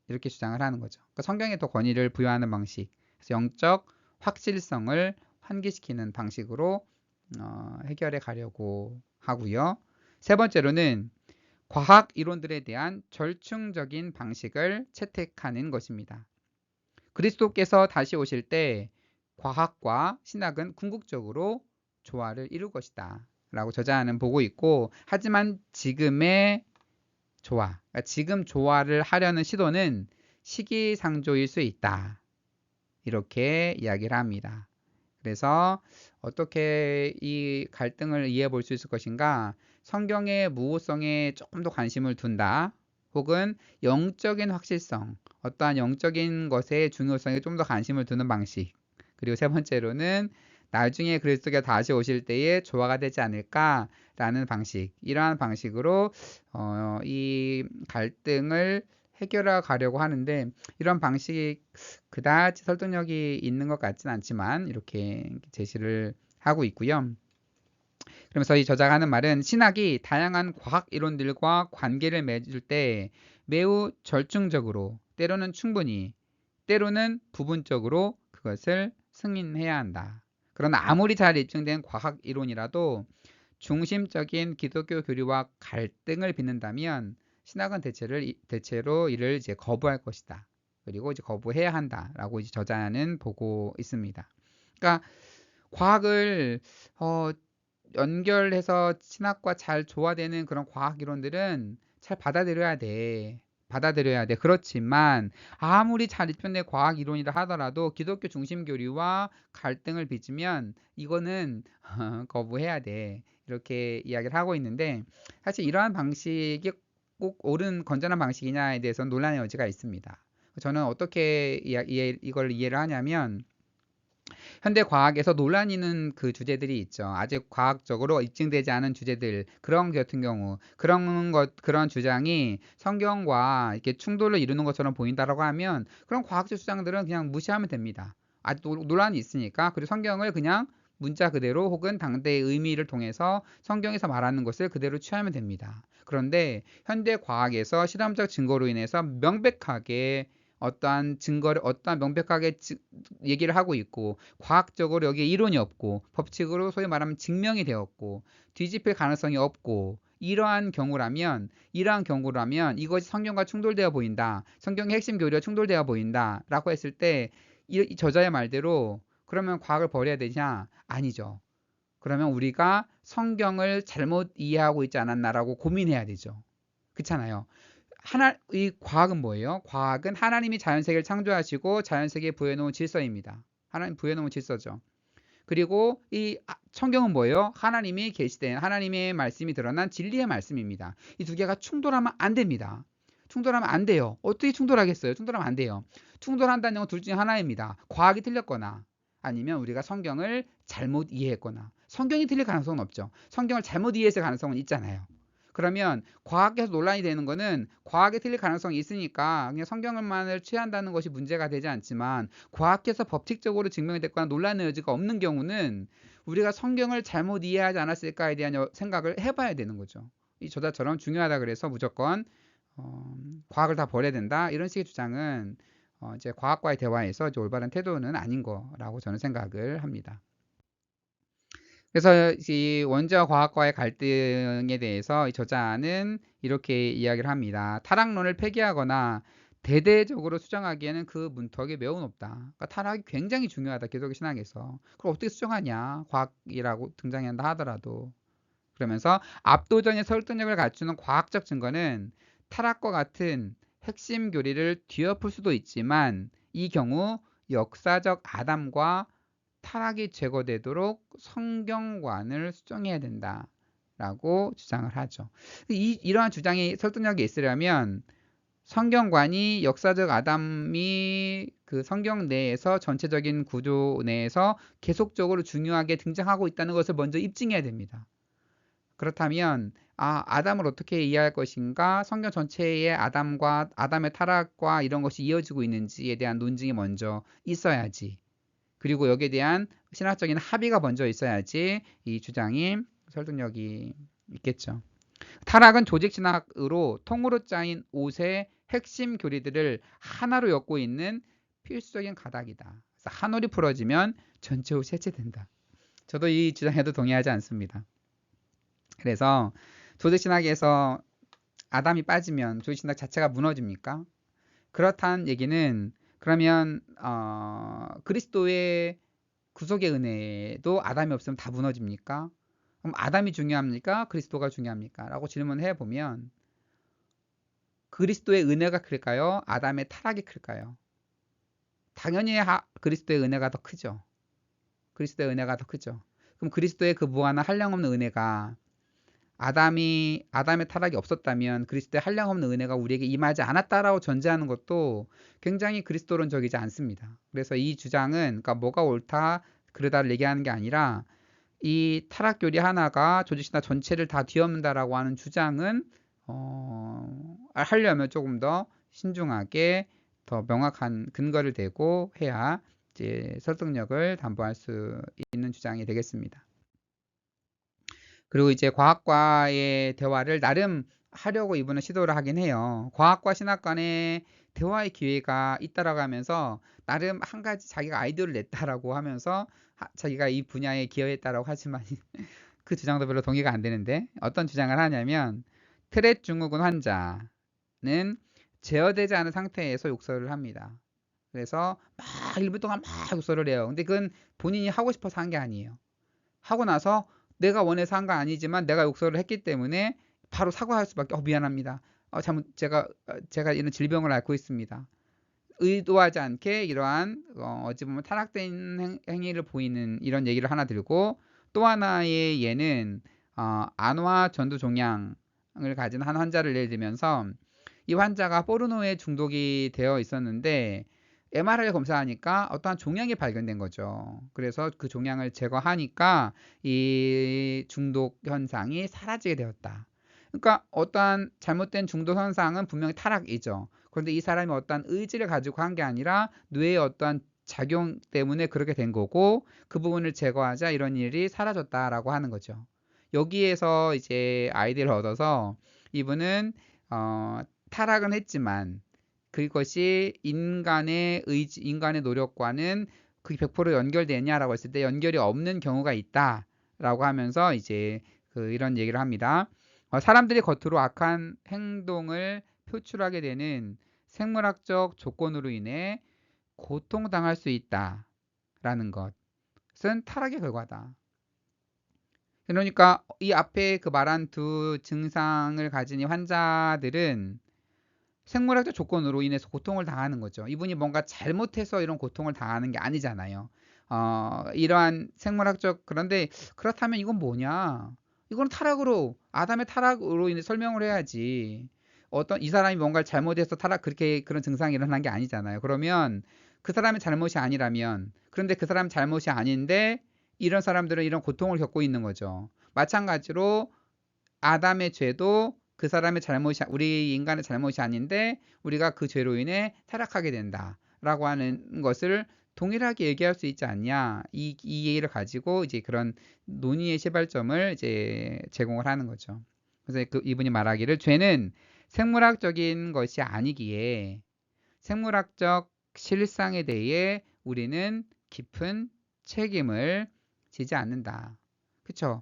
이렇게 주장을 하는 거죠. 그러니까 성경에 더 권위를 부여하는 방식, 그래서 영적 확실성을 환기시키는 방식으로 해결해 가려고 하고요. 세 번째로는 과학 이론들에 대한 절충적인 방식을 채택하는 것입니다. 그리스도께서 다시 오실 때 과학과 신학은 궁극적으로 조화를 이룰 것이다 라고 저자는 보고 있고, 하지만 지금의 조화, 그러니까 지금 조화를 하려는 시도는 시기상조일 수 있다 이렇게 이야기를 합니다. 그래서 어떻게 이 갈등을 이해해 볼 수 있을 것인가? 성경의 무호성에 조금 더 관심을 둔다, 혹은 영적인 확실성, 어떠한 영적인 것의 중요성에 좀 더 관심을 두는 방식. 그리고 세 번째로는 나중에 그리스도가 다시 오실 때에 조화가 되지 않을까라는 방식. 이러한 방식으로 이 갈등을 해결해 가려고 하는데, 이런 방식이 그다지 설득력이 있는 것 같지는 않지만 이렇게 제시를 하고 있고요. 그러면서 이 저자가 하는 말은 신학이 다양한 과학 이론들과 관계를 맺을 때 매우 절충적으로, 때로는 충분히, 때로는 부분적으로 그것을 승인해야 한다. 그러나 아무리 잘 입증된 과학 이론이라도 중심적인 기독교 교리와 갈등을 빚는다면 신학은 대체로 이를 이제 거부할 것이다. 그리고 이제 거부해야 한다라고 이제 저자는 보고 있습니다. 그러니까 과학을 연결해서 신학과 잘 조화되는 그런 과학 이론들은 잘 받아들여야 돼. 그렇지만 아무리 잘 입증된 과학 이론이라 하더라도 기독교 중심 교리와 갈등을 빚으면 이거는 거부해야 돼. 이렇게 이야기를 하고 있는데, 사실 이러한 방식이 꼭 옳은 건전한 방식이냐에 대해서는 논란의 여지가 있습니다. 저는 어떻게 이걸 이해를 하냐면, 현대 과학에서 논란이 있는 그 주제들이 있죠. 아직 과학적으로 입증되지 않은 주제들, 그런 같은 경우, 그런 주장이 성경과 이렇게 충돌을 이루는 것처럼 보인다라고 하면 그런 과학적 주장들은 그냥 무시하면 됩니다. 아직 논란이 있으니까. 그리고 성경을 그냥 문자 그대로 혹은 당대의 의미를 통해서 성경에서 말하는 것을 그대로 취하면 됩니다. 그런데 현대 과학에서 실험적 증거로 인해서 명백하게 어떠한 명백하게 얘기를 하고 있고, 과학적으로 여기에 이론이 없고, 법칙으로 소위 말하면 증명이 되었고, 뒤집힐 가능성이 없고, 이러한 경우라면 이것이 성경과 충돌되어 보인다. 성경의 핵심 교리와 충돌되어 보인다. 라고 했을 때 이 저자의 말대로 그러면 과학을 버려야 되냐? 아니죠. 그러면 우리가 성경을 잘못 이해하고 있지 않았나라고 고민해야 되죠. 그렇잖아요. 이 과학은 뭐예요? 과학은 하나님이 자연세계를 창조하시고 자연세계에 부여놓은 질서입니다. 하나님 부여놓은 질서죠. 그리고 이 성경은 뭐예요? 하나님이 계시된 하나님의 말씀이 드러난 진리의 말씀입니다. 이 두 개가 충돌하면 안 됩니다. 충돌하면 안 돼요. 어떻게 충돌하겠어요? 충돌하면 안 돼요. 충돌한다는 건 둘 중에 하나입니다. 과학이 틀렸거나 아니면 우리가 성경을 잘못 이해했거나. 성경이 틀릴 가능성은 없죠. 성경을 잘못 이해했을 가능성은 있잖아요. 그러면 과학에서 논란이 되는 거는 과학에 틀릴 가능성이 있으니까 그냥 성경만을 취한다는 것이 문제가 되지 않지만 과학에서 법칙적으로 증명이 됐거나 논란의 여지가 없는 경우는 우리가 성경을 잘못 이해하지 않았을까에 대한 생각을 해봐야 되는 거죠. 이 저자처럼 중요하다 그래서 무조건 과학을 다 버려야 된다 이런 식의 주장은 이제 과학과의 대화에서 이제 올바른 태도는 아닌 거라고 저는 생각을 합니다. 그래서 이 원자와 과학과의 갈등에 대해서 이 저자는 이렇게 이야기를 합니다. 타락론을 폐기하거나 대대적으로 수정하기에는 그 문턱이 매우 높다. 그러니까 타락이 굉장히 중요하다. 기독교 신학에서. 그걸 어떻게 수정하냐. 과학이라고 등장한다 하더라도. 그러면서 압도적인 설득력을 갖추는 과학적 증거는 타락과 같은 핵심 교리를 뒤엎을 수도 있지만 이 경우 역사적 아담과 타락이 제거되도록 성경관을 수정해야 된다라고 주장을 하죠. 이러한 주장이 설득력이 있으려면 성경관이 역사적 아담이 그 성경 내에서 전체적인 구조 내에서 계속적으로 중요하게 등장하고 있다는 것을 먼저 입증해야 됩니다. 그렇다면 아담을 어떻게 이해할 것인가, 성경 전체의 아담의 타락과 이런 것이 이어지고 있는지에 대한 논증이 먼저 있어야지. 그리고 여기에 대한 신학적인 합의가 먼저 있어야지 이 주장이 설득력이 있겠죠. 타락은 조직신학으로 통으로 짜인 옷의 핵심 교리들을 하나로 엮고 있는 필수적인 가닥이다. 그래서 한 올이 풀어지면 전체 옷이 해체된다. 저도 이 주장에도 동의하지 않습니다. 그래서 조직신학에서 아담이 빠지면 조직신학 자체가 무너집니까? 그렇다는 얘기는 그러면 그리스도의 구속의 은혜도 아담이 없으면 다 무너집니까? 그럼 아담이 중요합니까? 그리스도가 중요합니까? 라고 질문해 보면 그리스도의 은혜가 클까요? 아담의 타락이 클까요? 당연히 그리스도의 은혜가 더 크죠. 그리스도의 은혜가 더 크죠. 그럼 그리스도의 그 무한한 한량없는 은혜가 아담의 타락이 없었다면 그리스도의 한량없는 은혜가 우리에게 임하지 않았다라고 전제하는 것도 굉장히 그리스도론적이지 않습니다. 그래서 이 주장은 그러니까 뭐가 옳다 그러다를 얘기하는 게 아니라 이 타락교리 하나가 조직신학 전체를 다 뒤엎는다라고 하는 주장은 하려면 조금 더 신중하게 더 명확한 근거를 대고 해야 이제 설득력을 담보할 수 있는 주장이 되겠습니다. 그리고 이제 과학과의 대화를 나름 하려고 이분은 시도를 하긴 해요. 과학과 신학 간의 대화의 기회가 있다라고 하면서 나름 한 가지 자기가 아이디어를 냈다라고 하면서 자기가 이 분야에 기여했다라고 하지만 그 주장도 별로 동의가 안 되는데 어떤 주장을 하냐면 트렛 증후군 환자는 제어되지 않은 상태에서 욕설을 합니다. 그래서 막 1분 동안 막 욕설을 해요. 근데 그건 본인이 하고 싶어서 한 게 아니에요. 하고 나서 내가 원해서 한 건 아니지만 내가 욕설을 했기 때문에 바로 사과할 수밖에 미안합니다. 제가 이런 질병을 앓고 있습니다. 의도하지 않게 이러한 어찌 보면 타락된 행위를 보이는 이런 얘기를 하나 들고 또 하나의 예는 안화 전두 종양을 가진 한 환자를 예를 들면서 이 환자가 포르노에 중독이 되어 있었는데 MRI 검사하니까 어떠한 종양이 발견된 거죠. 그래서 그 종양을 제거하니까 이 중독 현상이 사라지게 되었다. 그러니까 어떠한 잘못된 중독 현상은 분명히 타락이죠. 그런데 이 사람이 어떠한 의지를 가지고 한 게 아니라 뇌의 어떠한 작용 때문에 그렇게 된 거고 그 부분을 제거하자 이런 일이 사라졌다라고 하는 거죠. 여기에서 이제 아이디어를 얻어서 이분은 타락은 했지만 그것이 인간의 의지, 인간의 노력과는 그게 100% 연결되냐라고 했을 때 연결이 없는 경우가 있다라고 하면서 이제 이런 얘기를 합니다. 사람들이 겉으로 악한 행동을 표출하게 되는 생물학적 조건으로 인해 고통당할 수 있다라는 것은 타락의 결과다. 그러니까 이 앞에 그 말한 두 증상을 가진 이 환자들은 생물학적 조건으로 인해서 고통을 당하는 거죠. 이분이 뭔가 잘못해서 이런 고통을 당하는 게 아니잖아요. 이러한 생물학적, 그런데 그렇다면 이건 뭐냐? 이건 타락으로, 아담의 타락으로 인해 설명을 해야지. 어떤 이 사람이 뭔가를 잘못해서 타락, 그렇게 그런 증상이 일어난 게 아니잖아요. 그러면 그 사람의 잘못이 아니라면, 그런데 그 사람 잘못이 아닌데 이런 사람들은 이런 고통을 겪고 있는 거죠. 마찬가지로 아담의 죄도 그 사람의 잘못이, 우리 인간의 잘못이 아닌데 우리가 그 죄로 인해 타락하게 된다라고 하는 것을 동일하게 얘기할 수 있지 않냐, 이 얘기를 가지고 이제 그런 논의의 시발점을 이제 제공을 하는 거죠. 그래서 이분이 말하기를 죄는 생물학적인 것이 아니기에 생물학적 실상에 대해 우리는 깊은 책임을 지지 않는다. 그쵸?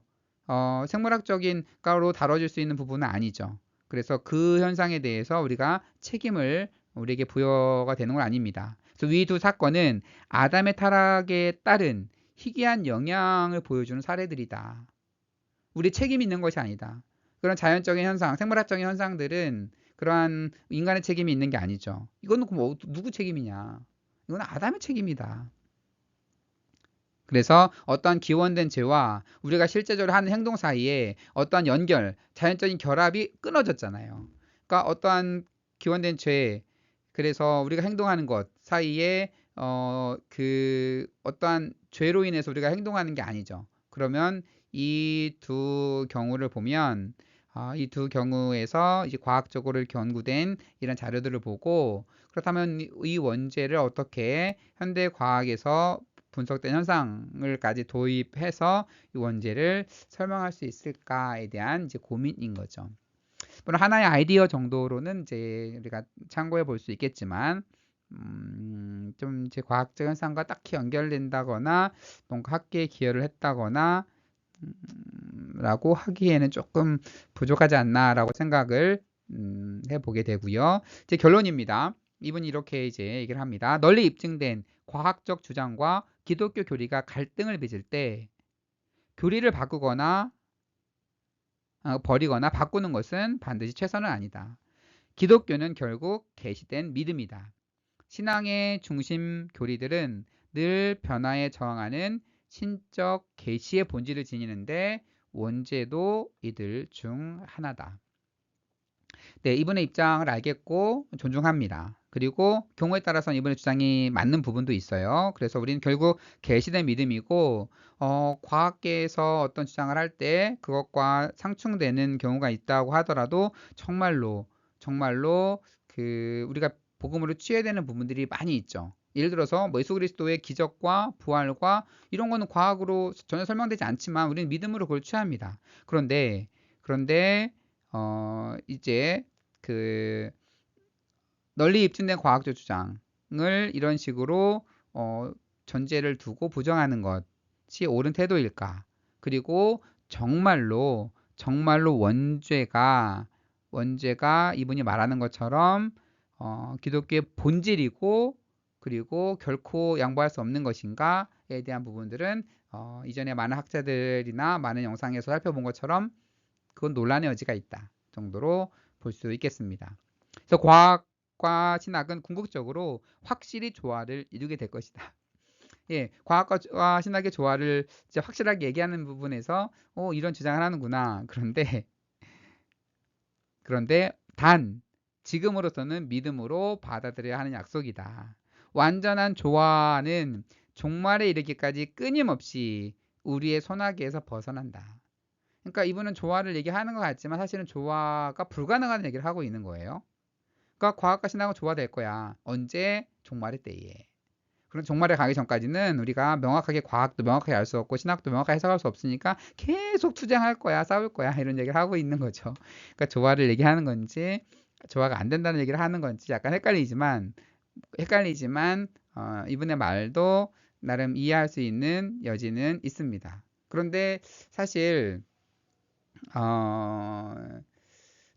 생물학적인 가로 다뤄질 수 있는 부분은 아니죠. 그래서 그 현상에 대해서 우리가 책임을 우리에게 부여가 되는 건 아닙니다. 그래서 위 두 사건은 아담의 타락에 따른 희귀한 영향을 보여주는 사례들이다. 우리 책임이 있는 것이 아니다. 그런 자연적인 현상, 생물학적인 현상들은 그러한 인간의 책임이 있는 게 아니죠. 이거는 뭐 누구 책임이냐? 이건 아담의 책임이다. 그래서 어떤 기원된 죄와 우리가 실제적으로 하는 행동 사이에 어떠한 연결, 자연적인 결합이 끊어졌잖아요. 그러니까 어떠한 기원된 죄, 그래서 우리가 행동하는 것 사이에 그 어떠한 죄로 인해서 우리가 행동하는 게 아니죠. 그러면 이 두 경우를 보면 이 두 경우에서 이제 과학적으로 연구된 이런 자료들을 보고, 그렇다면 이 원죄를 어떻게 현대 과학에서 분석된 현상을까지 도입해서 이 원죄를 설명할 수 있을까에 대한 이제 고민인 거죠. 물론 하나의 아이디어 정도로는 이제 우리가 참고해 볼 수 있겠지만, 좀 이제 과학적 현상과 딱히 연결된다거나 뭔가 학계에 기여를 했다거나 라고 하기에는 조금 부족하지 않나라고 생각을 해보게 되고요. 이제 결론입니다. 이분이 이렇게 이제 얘기를 합니다. 널리 입증된 과학적 주장과 기독교 교리가 갈등을 빚을 때 교리를 바꾸거나 버리거나 바꾸는 것은 반드시 최선은 아니다. 기독교는 결국 계시된 믿음이다. 신앙의 중심 교리들은 늘 변화에 저항하는 신적 계시의 본질을 지니는데 원죄도 이들 중 하나다. 네, 이분의 입장을 알겠고 존중합니다. 그리고 경우에 따라서는 이분의 주장이 맞는 부분도 있어요. 그래서 우리는 결국 계시된 믿음이고, 과학계에서 어떤 주장을 할 때 그것과 상충되는 경우가 있다고 하더라도 정말로 그 우리가 복음으로 취해야 되는 부분들이 많이 있죠. 예를 들어서 뭐 예수 그리스도의 기적과 부활과 이런 거는 과학으로 전혀 설명되지 않지만 우리는 믿음으로 그걸 취합니다. 그런데 이제 그 널리 입증된 과학적 주장을 이런 식으로 전제를 두고 부정하는 것이 옳은 태도일까? 그리고 정말로 원죄가 이분이 말하는 것처럼 기독교의 본질이고, 그리고 결코 양보할 수 없는 것인가에 대한 부분들은 이전에 많은 학자들이나 많은 영상에서 살펴본 것처럼 그건 논란의 여지가 있다 정도로 볼 수 있겠습니다. 그래서 과학과 신학은 궁극적으로 확실히 조화를 이루게 될 것이다. 예, 과학과 신학의 조화를 진짜 확실하게 얘기하는 부분에서 이런 주장을 하는구나. 그런데 단 지금으로서는 믿음으로 받아들여야 하는 약속이다. 완전한 조화는 종말에 이르기까지 끊임없이 우리의 손아귀에서 벗어난다. 그러니까 이분은 조화를 얘기하는 것 같지만 사실은 조화가 불가능한 얘기를 하고 있는 거예요. 그러니까 과학과 신학은 조화될 거야. 언제? 종말의 때에. 그런 종말에 가기 전까지는 우리가 명확하게 과학도 명확하게 알 수 없고 신학도 명확하게 해석할 수 없으니까 계속 투쟁할 거야, 싸울 거야 이런 얘기를 하고 있는 거죠. 그러니까 조화를 얘기하는 건지 조화가 안 된다는 얘기를 하는 건지 약간 헷갈리지만 이분의 말도 나름 이해할 수 있는 여지는 있습니다. 그런데 사실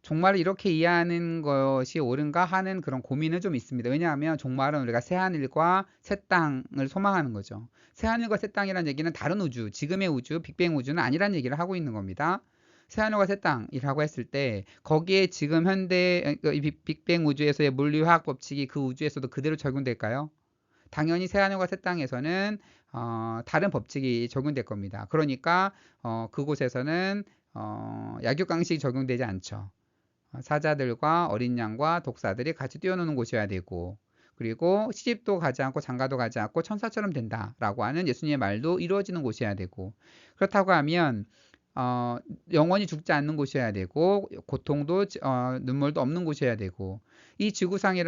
종말을 이렇게 이해하는 것이 옳은가 하는 그런 고민은 좀 있습니다. 왜냐하면 종말은 우리가 새하늘과 새 땅을 소망하는 거죠. 새하늘과 새 땅이라는 얘기는 다른 우주, 지금의 우주, 빅뱅 우주는 아니란 얘기를 하고 있는 겁니다. 새하늘과 새 땅이라고 했을 때 거기에 지금 현대 빅뱅 우주에서의 물리화학 법칙이 그 우주에서도 그대로 적용될까요? 당연히 새하늘과 새 땅에서는 다른 법칙이 적용될 겁니다. 그러니까 그곳에서는 약육강식이 적용되지 않죠. 사자들과 어린 양과 독사들이 같이 뛰어노는 곳이어야 되고, 그리고 시집도 가지 않고 장가도 가지 않고 천사처럼 된다라고 하는 예수님의 말도 이루어지는 곳이어야 되고, 그렇다고 하면 영원히 죽지 않는 곳이어야 되고, 고통도 눈물도 없는 곳이어야 되고, 이 지구상의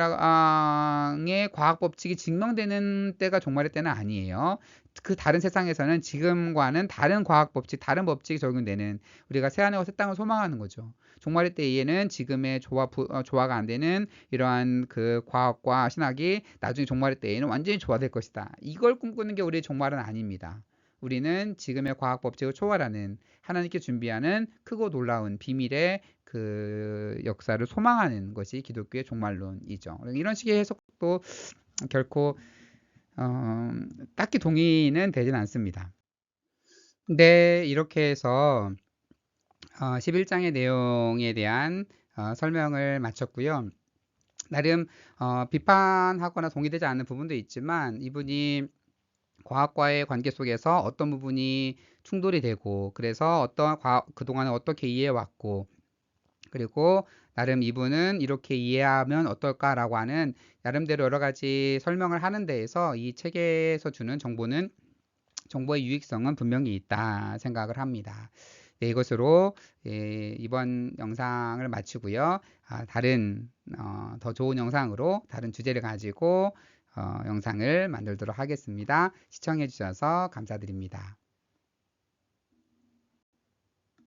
과학 법칙이 증명되는 때가 종말의 때는 아니에요. 그 다른 세상에서는 지금과는 다른 과학 법칙, 다른 법칙이 적용되는, 우리가 새하늘과 새 땅을 소망하는 거죠. 종말의 때에는 지금의 조화가 안 되는 이러한 그 과학과 신학이 나중에 종말의 때에는 완전히 조화될 것이다. 이걸 꿈꾸는 게 우리의 종말은 아닙니다. 우리는 지금의 과학 법칙을 초월하는, 하나님께 준비하는 크고 놀라운 비밀의 그 역사를 소망하는 것이 기독교의 종말론이죠. 이런 식의 해석도 결코 딱히 동의는 되진 않습니다. 네, 이렇게 해서 11장의 내용에 대한 설명을 마쳤고요. 나름 비판하거나 동의되지 않는 부분도 있지만, 이분이 과학과의 관계 속에서 어떤 부분이 충돌이 되고, 그래서 그동안은 어떻게 이해해왔고, 그리고 나름 이분은 이렇게 이해하면 어떨까라고 하는 나름대로 여러 가지 설명을 하는 데에서 이 책에서 주는 정보의 유익성은 분명히 있다 생각을 합니다. 네, 이것으로 이번 영상을 마치고요. 다른 더 좋은 영상으로 다른 주제를 가지고 영상을 만들도록 하겠습니다. 시청해 주셔서 감사드립니다.